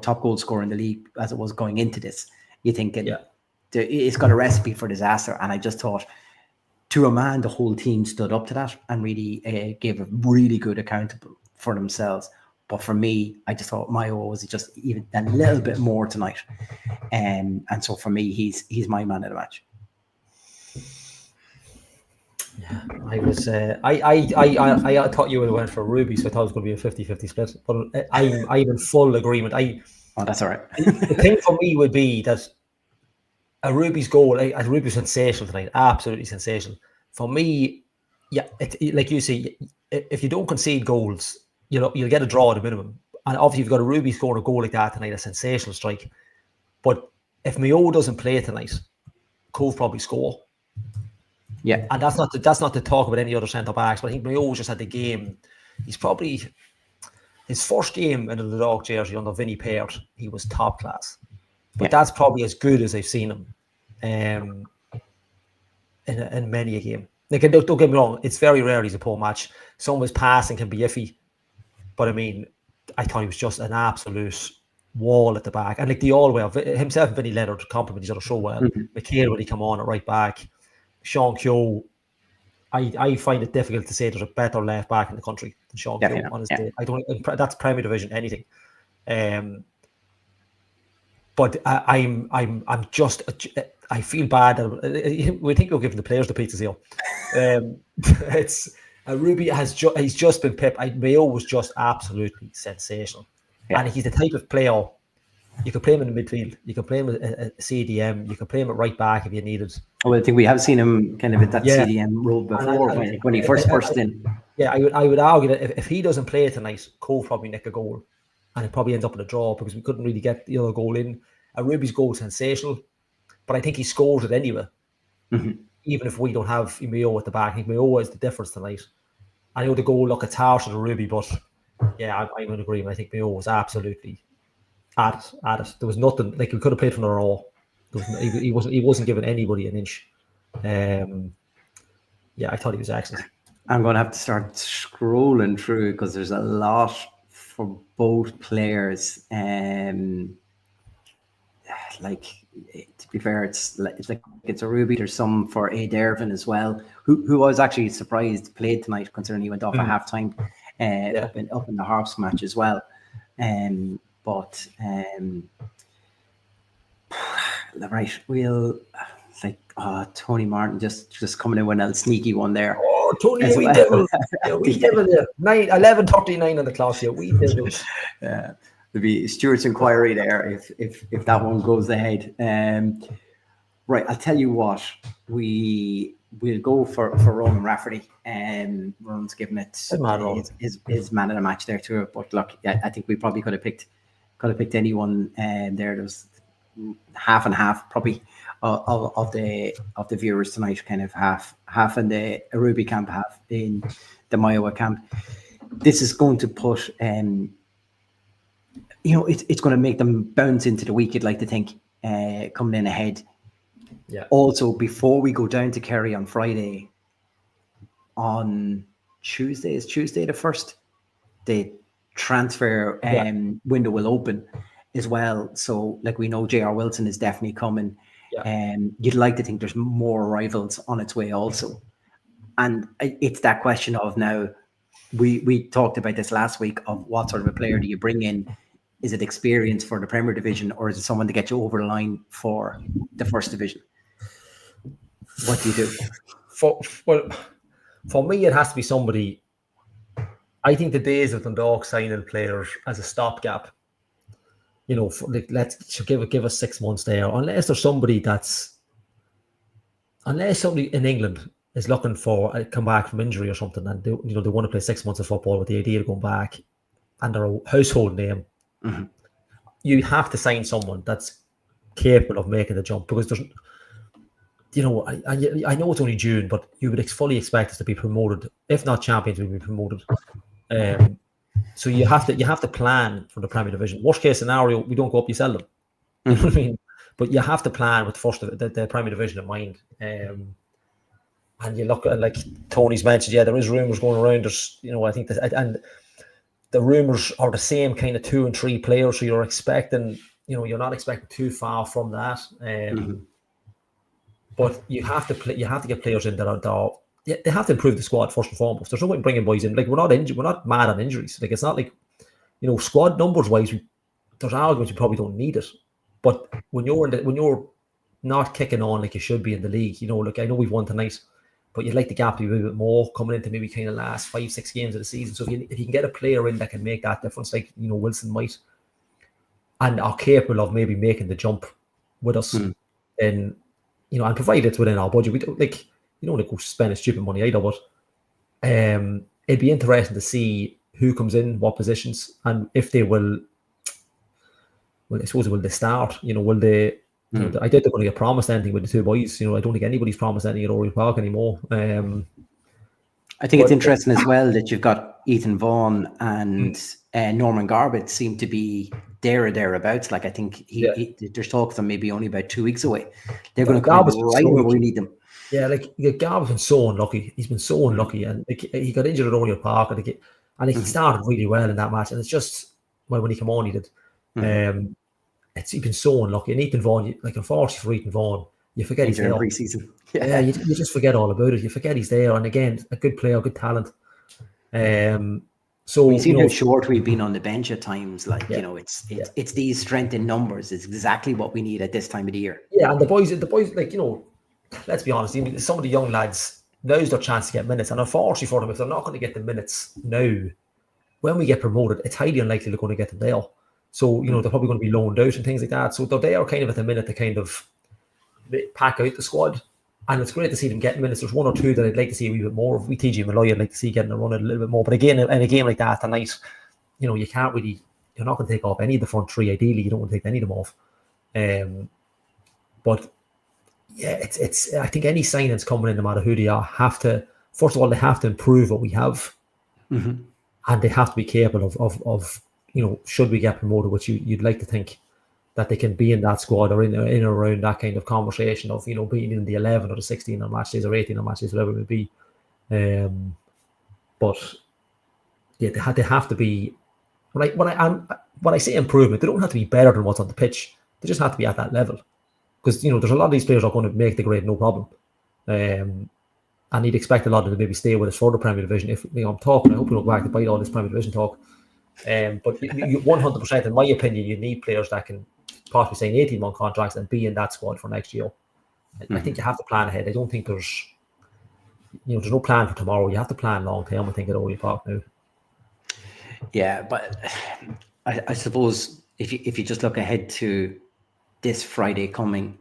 top goal scorer in the league as it was going into this. You're thinking it's got a recipe for disaster. And I just thought, to a man, the whole team stood up to that and really gave a really good account for themselves. But for me, I just thought Mayo was just even a little bit more tonight. And so for me, he's my man of the match. Yeah, I was. I thought you would have went for Ruby, so I thought it was going to be a 50-50 split. But I'm in full agreement. That's all right. The thing for me would be that a Ruby's goal. Ruby was sensational tonight, absolutely sensational. For me, like you say, if you don't concede goals, you'll get a draw at a minimum. And obviously, if you've got a Ruby scoring a goal like that tonight, a sensational strike. But if Mayo doesn't play tonight, Cobh probably score. Yeah, and that's not to talk about any other centre backs, but I think Mayo just had the game. He's probably his first game in the Dundalk jersey under Vinny Peart. He was top class, but that's probably as good as I've seen him in many a game. Like, don't get me wrong, it's very rare he's a poor match. Some of his passing can be iffy, but I mean, I thought he was just an absolute wall at the back, and like the all way himself and Vinny Leonard complement each other so well. McHale when he come on at right back. Sean Keogh, I find it difficult to say there's a better left back in the country than Sean Keogh on his day. I don't. That's Premier Division anything. But I'm just. I feel bad. We think we're giving the players the pizzas here. It's Ruby he's just been pipped. Mayo was just absolutely sensational, and he's the type of player. You can play him in the midfield. You can play him at CDM. You can play him at right back if you need it. Well, I think we have seen him kind of at that CDM role before when he first burst in. Yeah, I would argue that if he doesn't play tonight, Cobh probably nick a goal, and it probably ends up in a draw because we couldn't really get the other goal in. Ruby's goal is sensational, but I think he scores it anyway. Even if we don't have Mayo at the back, I think Mayo is the difference tonight. I know the goal it's harsh to Ruby, but yeah, I'm in agreement. I think Mayo was absolutely at it. There was nothing like we could have played from a raw. He wasn't giving anybody an inch. I thought he was excellent. I'm going to have to start scrolling through because there's a lot for both players. Like, to be fair, it's a Ruby. There's some for A. Dervin as well, who I was actually surprised played tonight, considering he went off at half time up in the Harps match as well. But right, we'll Tony Martin just coming in with a sneaky one there. Oh, Tony, we devil, we devil there. 11:39 on the clock here. We devil. There'll be Stuart's inquiry there if that one goes ahead. Right, I'll tell you what, we'll go for Ronan Rafferty. Ronan's given it his man of the match there too. But look, I think we probably could have picked anyone there. There was half and half probably of the viewers tonight, kind of half in the Ruby camp, half in the Mayo camp. This is going to put it's going to make them bounce into the week, you'd like to think, coming in ahead. Yeah. Also, before we go down to Kerry on Friday, on Tuesday, is Tuesday the 1st, the transfer window will open as well. So, like, we know J.R. Wilson is definitely coming. And you'd like to think there's more arrivals on its way also. And it's that question of now, we talked about this last week, of what sort of a player do you bring in? Is it experience for the Premier Division, or is it someone to get you over the line for the First Division? What do you do? For me, it has to be somebody. I think the days of Dundalk signing players as a stopgap, let's give us 6 months there, unless there's somebody in England is looking for a come back from injury or something, and they want to play 6 months of football with the idea of going back, and they're a household name, you have to sign someone that's capable of making the jump, because there's, I know it's only June, but you would fully expect us to be promoted. If not champions, we'll be promoted. So you have to plan for the Premier Division. Worst case scenario, we don't go up, you sell them. You know what I mean? But you have to plan with the Premier Division in mind. And you look at, like Tony's mentioned, there is rumours going around. There's, I think that, and the rumours are the same kind of 2 and 3 players. So you're expecting, you're not expecting too far from that. But you have to get players in that are they have to improve the squad first and foremost. There's no point bringing boys in. Like, we're not injured, we're not mad on injuries. Like, it's not like, squad numbers wise, there's arguments we probably don't need it. But when you're not kicking on like you should be in the league, look, I know we've won tonight, but you'd like the gap to be a little bit more coming into maybe kind of last 5-6 games of the season. So if you can get a player in that can make that difference, like Wilson might, and are capable of maybe making the jump with us, then and provided it's within our budget, we don't want to go spend stupid money either. But it'd be interesting to see who comes in, what positions, and if they will. Well, I suppose will they start? Will they? I doubt they're going to get promised anything with the 2 boys. I don't think anybody's promised anything at Oriel Park anymore. I think it's interesting as well that you've got Ethan Vaughan and Norman Garbett seem to be there or thereabouts. Like, I think there's talk of them maybe only about 2 weeks away. They're going to come right where we need them. Yeah, like Garbett's been so unlucky. He's been so unlucky, and he got injured at Oriel Park, and he started really well in that match. And it's just when he came on, he did. He's been so unlucky. And Ethan Vaughan, like, unfortunately for Ethan Vaughan, you forget he's there. Pre-season. Yeah, you just forget all about it. You forget he's there. And again, a good player, good talent. So we've seen how short we've been on the bench at times. Like, it's these strength in numbers is exactly what we need at this time of the year. Yeah, and the boys, like, let's be honest, some of the young lads, now's their chance to get minutes. And unfortunately for them, if they're not going to get the minutes now, when we get promoted, it's highly unlikely they're going to get them there. So, they're probably going to be loaned out and things like that. So they are kind of at the minute to kind of pack out the squad. And it's great to see them getting minutes. There's 1 or 2 that I'd like to see a wee bit more of. TJ Malloy, I'd like to see getting a run a little bit more. But again, in a game like that tonight, you can't really, you're not going to take off any of the front 3, ideally. You don't want to take any of them off. But yeah, it's. I think any signings coming in, no matter who they are, first of all, they have to improve what we have. And they have to be capable of should we get promoted, which you'd like to think that they can be in that squad or in or around that kind of conversation of, being in the 11 or the 16 on match days or 18 on match days, whatever it may be. But yeah, they have to be, when I say improvement, they don't have to be better than what's on the pitch. They just have to be at that level. Because, there's a lot of these players are going to make the grade, no problem. And you'd expect a lot of them to maybe stay with us for the Premier Division. If I'm talking, I hope we don't go back to bite all this Premier Division talk. But you 100%, in my opinion, you need players that can possibly sign 18-month contracts and be in that squad for next year. I think you have to plan ahead. I don't think there's no plan for tomorrow. You have to plan long term, I think, at Oriel Park now. Yeah, but I suppose if you just look ahead to this Friday coming,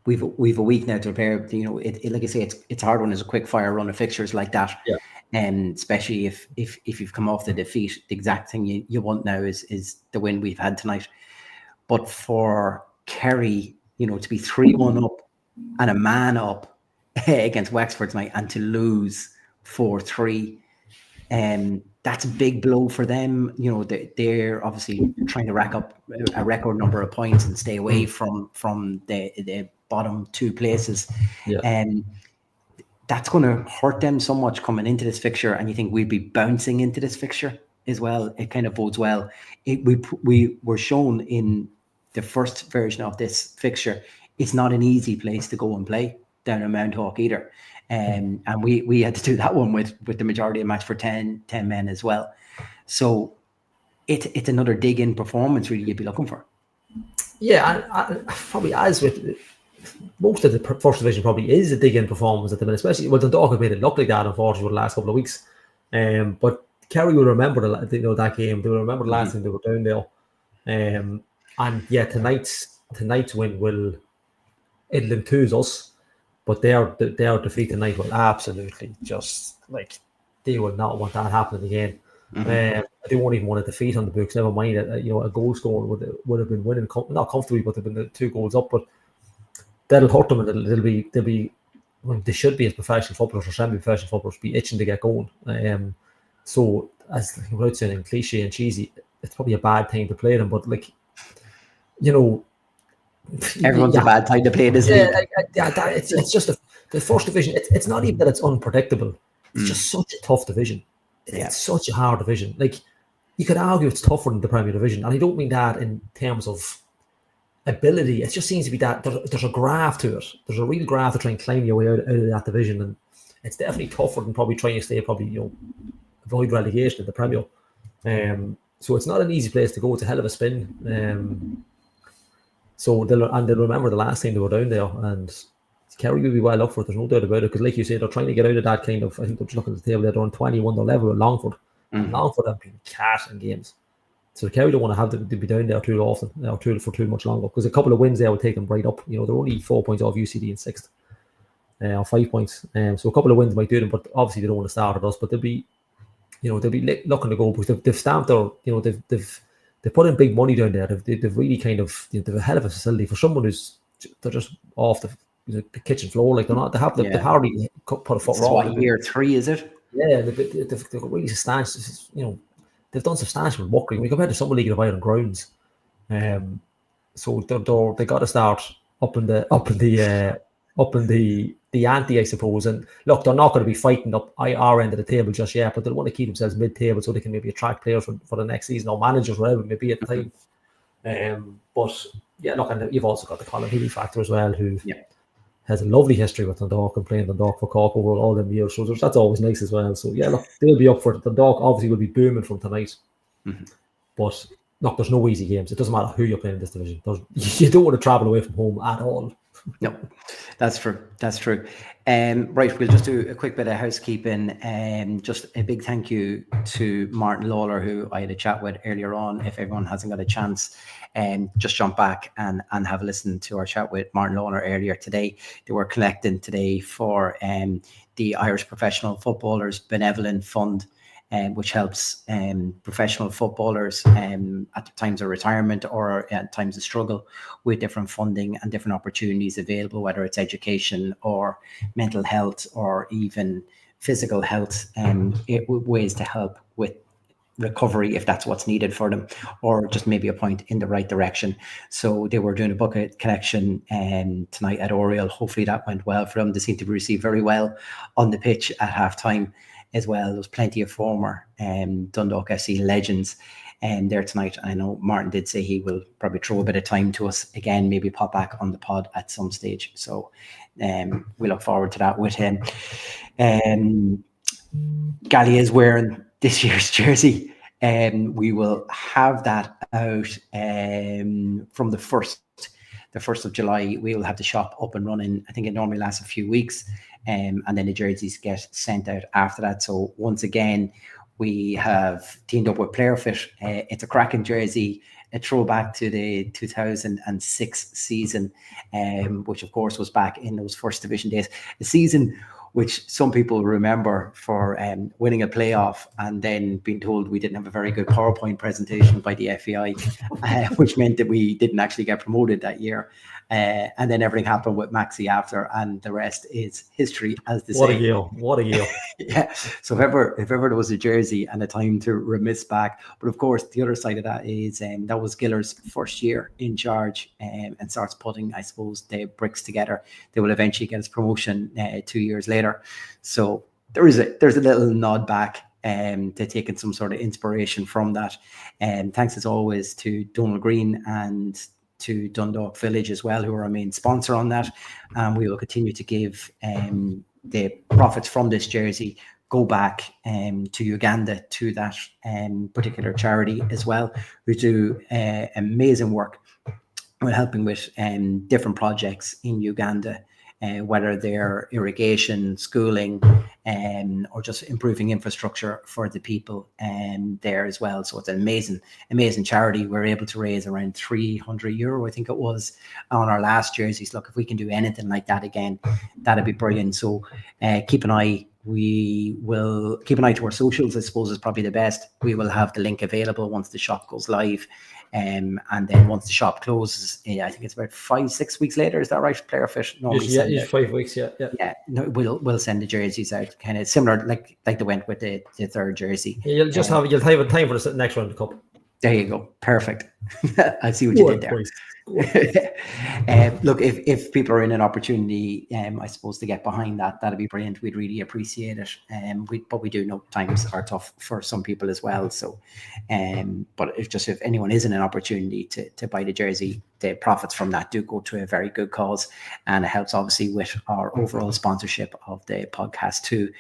we've a week now to prepare. Like I say, it's hard when there's a quick fire run of fixtures like that. Yeah. And especially if you've come off the defeat, the exact thing you want now is the win we've had tonight. But for Kerry, to be 3-1 up and a man up against Wexford tonight and to lose 4-3, that's a big blow for them. They're obviously trying to rack up a record number of points and stay away from the bottom 2 places. Yeah. That's going to hurt them so much coming into this fixture, and you think we'd be bouncing into this fixture as well. It kind of bodes well. We were shown in the first version of this fixture, it's not an easy place to go and play down in Mount Hawk either. And we had to do that one with the majority of the match for 10 men as well. So it's another dig-in performance really you'd be looking for. Yeah, and probably as with most of the first division probably is a dig-in performance at the minute, especially Dundalk have made it look like that, unfortunately, for the last couple of weeks. But Kerry will remember that game. They will remember the last time they were down there. And yeah, tonight's win it'll enthuse us, But their defeat tonight will absolutely just like they will not want that happening again. They won't even want a defeat on the books. Never mind a goal scorer would have been winning not comfortably, but they've been the 2 goals up. But that'll hurt them, and they'll be well, they should be as professional footballers or semi-professional footballers be itching to get going. So as without sounding cliche and cheesy, it's probably a bad time to play them. But like everyone's a bad time to play this league. It's just the first division. It's not even that it's unpredictable. It's just such a tough division. It's such a hard division. Like you could argue it's tougher than the Premier Division, and I don't mean that in terms of ability. It just seems to be that there's a graft to it. There's a real graft to try and climb your way out of that division, and it's definitely tougher than probably trying to stay avoid relegation in the Premier. So it's not an easy place to go. It's a hell of a spin. So they'll remember the last time they were down there, and Kerry will be well up for it. There's no doubt about it, because like you say, they're trying to get out of that kind of. I think they're just looking at the table. They're on 21 their level at Longford. Longford have been cat in games. So Kerry don't want to have to be down there too often, or for too much longer, because a couple of wins there will take them right up. They're only 4 points off UCD in 6th, or 5 points. So a couple of wins might do them, but obviously they don't want to start at us. But they'll be looking to go, because they've stamped their, they've put in big money down there. They've really kind of they've a hell of a facility for someone they're just off the kitchen floor. Like they hardly put a foot wrong. What, year 3 is it? Yeah, they've really substantial. They've done substantial work when you compare to some league of Ireland grounds. So they got to start up in the ante, I suppose. And look, they're not going to be fighting up our end of the table just yet, but they'll want to keep themselves mid-table so they can maybe attract players for the next season, or managers, whatever it may be at the time. But yeah, look, and you've also got the Colin Healy factor as well, who has a lovely history with Dundalk and playing Dundalk for Cork over all them years. So that's always nice as well. So yeah, look, they'll be up for it. Dundalk obviously will be booming from tonight. But look, there's no easy games. It doesn't matter who you're playing in this division. You don't want to travel away from home at all. No, that's true. Right, we'll just do a quick bit of housekeeping. Just a big thank you to Martin Lawler, who I had a chat with earlier on. If everyone hasn't got a chance, just jump back and have a listen to our chat with Martin Lawler earlier today. They were collecting today for the Irish Professional Footballers Benevolent Fund, which helps professional footballers at times of retirement or at times of struggle with different funding and different opportunities available, whether it's education or mental health or even physical health, ways to help with recovery if that's what's needed for them, or just maybe a point in the right direction. So they were doing a bucket collection tonight at Oriel. Hopefully that went well for them. They seem to be received very well on the pitch at half-time as well. There was plenty of former Dundalk FC legends there tonight. I know Martin did say he will probably throw a bit of time to us again, maybe pop back on the pod at some stage. So we look forward to that with him. Gally is wearing this year's jersey. We will have that out from the 1st of July. We will have the shop up and running. I think it normally lasts a few weeks. And then the jerseys get sent out after that. So once again, we have teamed up with PlayerFit. It's a cracking jersey, a throwback to the 2006 season, which of course was back in those first division days. A season which some people remember for winning a playoff and then being told we didn't have a very good PowerPoint presentation by the FAI, which meant that we didn't actually get promoted that year. And then everything happened with Maxi after, and the rest is history, as they say. What a year. Yeah. So if ever there was a jersey and a time to remiss back. But of course, the other side of that is that was Giller's first year in charge, and starts putting, I suppose, the bricks together. They will eventually get his promotion 2 years later. So there's a little nod back to taking some sort of inspiration from that. And thanks as always to Donald Green and to Dundalk Village as well, who are our main sponsor on that. We will continue to give the profits from this jersey go back to Uganda, to that particular charity as well, who do amazing work with helping with different projects in Uganda whether they're irrigation, schooling, or just improving infrastructure for the people there as well. So it's an amazing charity. We're able to raise around €300, I think it was, on our last jerseys. Look, if we can do anything like that again, that'd be brilliant. So keep an eye. We will keep an eye to our socials, I suppose, is probably the best. We will have the link available once the shop goes live. And then once the shop closes, I think it's about 5-6 weeks later. Is that right? Player Fish normally yeah, 5 weeks. Yeah. No, we'll send the jerseys out, kind of similar like they went with the third jersey. Yeah, you'll have time for the next round of the cup. There you go. Perfect. I see what you did there. Look, if people are in an opportunity, I suppose, to get behind that, that'd be brilliant. We'd really appreciate it. But we do know times are tough for some people as well. So, but if anyone is in an opportunity to buy the jersey, the profits from that do go to a very good cause, and it helps obviously with our overall sponsorship of the podcast too.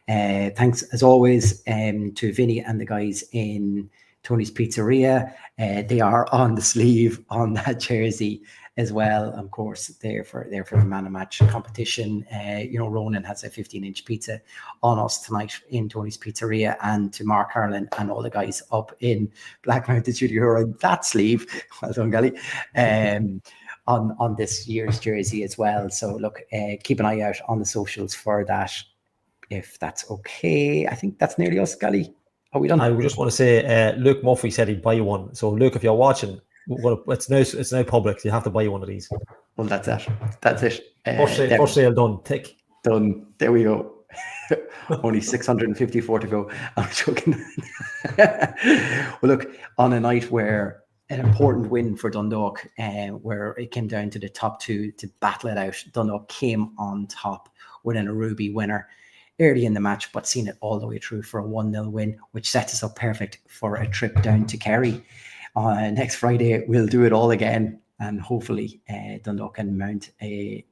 Thanks as always to Vinny and the guys in Tony's Pizzeria. They are on the sleeve on that jersey as well. Of course, they're for the man of match competition. Ronan has a 15-inch pizza on us tonight in Tony's Pizzeria, and to Mark Harlan and all the guys up in Black Mountain Studio who are on that sleeve. Well done, Gally. On this year's jersey as well. So look, keep an eye out on the socials for that, if that's okay. I think that's nearly us, Gally. Are we done? I just want to say, Luke Murphy said he'd buy you one. So, Luke, if you're watching, it's now public. So you have to buy you one of these. Well, that's it. That's it. First sale done. Tick. Done. There we go. Only 654 to go. I'm joking. Well, look, on a night where an important win for Dundalk, where it came down to the top two to battle it out, Dundalk came on top with an Arubi winner early in the match, but seen it all the way through for a 1-0 win, which sets us up perfect for a trip down to Kerry. Next Friday, we'll do it all again, and hopefully Dundalk can mount a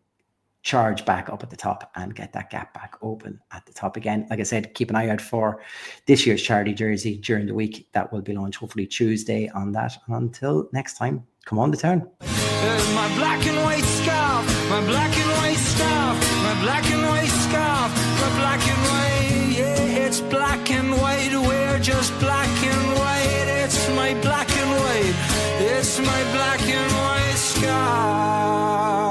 charge back up at the top and get that gap back open at the top again. Like I said, keep an eye out for this year's charity jersey during the week. That will be launched hopefully Tuesday on that. Until next time, come on to town. My black and white scarf, my black and white scarf, my black and white scarf, my black and white, yeah, it's black and white, we're just black and white, it's my black and white, it's my black and white scarf.